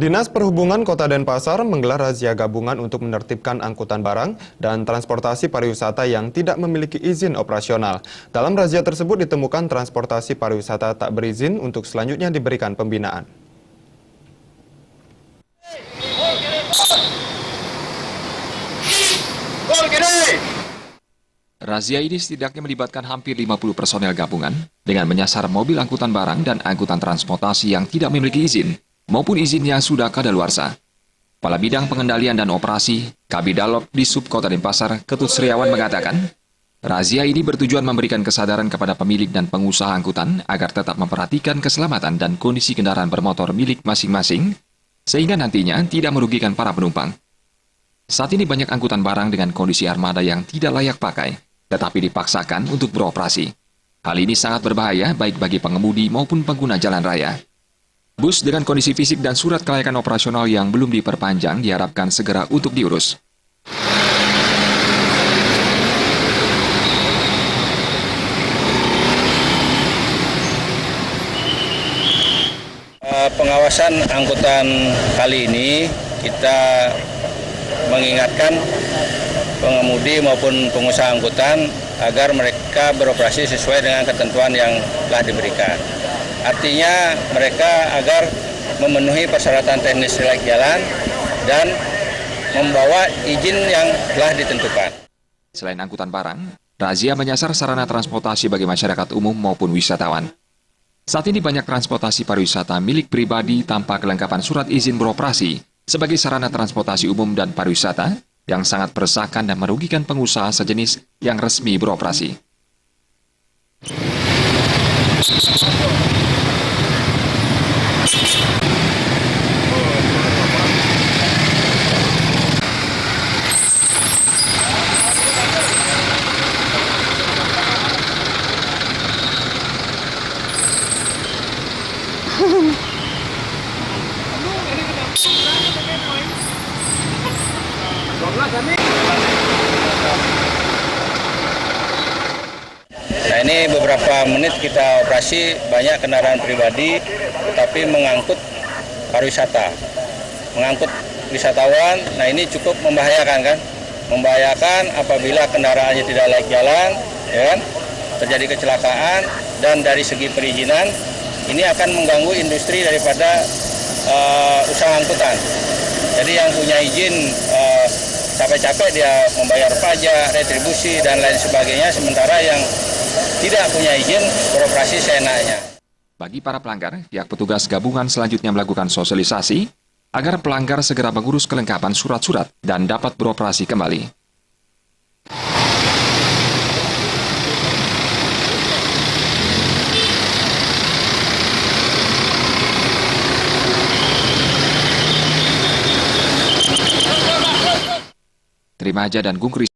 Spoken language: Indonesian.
Dinas Perhubungan Kota Denpasar menggelar razia gabungan untuk menertibkan angkutan barang dan transportasi pariwisata yang tidak memiliki izin operasional. Dalam razia tersebut ditemukan transportasi pariwisata tak berizin untuk selanjutnya diberikan pembinaan. Razia ini setidaknya melibatkan hampir 50 personel gabungan dengan menyasar mobil angkutan barang dan angkutan transportasi yang tidak memiliki izin maupun izin yang sudah kadaluarsa. Kepala Bidang Pengendalian dan Operasi Kabidalog di Sub Kota Denpasar, Ketut Sriawan mengatakan, razia ini bertujuan memberikan kesadaran kepada pemilik dan pengusaha angkutan agar tetap memperhatikan keselamatan dan kondisi kendaraan bermotor milik masing-masing, sehingga nantinya tidak merugikan para penumpang. Saat ini banyak angkutan barang dengan kondisi armada yang tidak layak pakai, tetapi dipaksakan untuk beroperasi. Hal ini sangat berbahaya baik bagi pengemudi maupun pengguna jalan raya. Bus dengan kondisi fisik dan surat kelayakan operasional yang belum diperpanjang diharapkan segera untuk diurus. Pengawasan angkutan kali ini kita mengingatkan pengemudi maupun pengusaha angkutan agar mereka beroperasi sesuai dengan ketentuan yang telah diberikan. Artinya mereka agar memenuhi persyaratan teknis layak jalan dan membawa izin yang telah ditentukan. Selain angkutan barang, razia menyasar sarana transportasi bagi masyarakat umum maupun wisatawan. Saat ini banyak transportasi pariwisata milik pribadi tanpa kelengkapan surat izin beroperasi sebagai sarana transportasi umum dan pariwisata yang sangat meresahkan dan merugikan pengusaha sejenis yang resmi beroperasi. Nah, ini beberapa menit kita operasi, banyak kendaraan pribadi tetapi mengangkut pariwisata, mengangkut wisatawan. Nah, ini cukup membahayakan kan? Membahayakan apabila kendaraannya tidak layak jalan, ya kan? Terjadi kecelakaan, dan dari segi perizinan ini akan mengganggu industri daripada usaha angkutan. Jadi yang punya izin capek-capek dia membayar pajak, retribusi, dan lain sebagainya, sementara yang tidak punya izin beroperasi seenaknya. Bagi para pelanggar, pihak petugas gabungan selanjutnya melakukan sosialisasi agar pelanggar segera mengurus kelengkapan surat-surat dan dapat beroperasi kembali. Terima aja dan Gung Kris.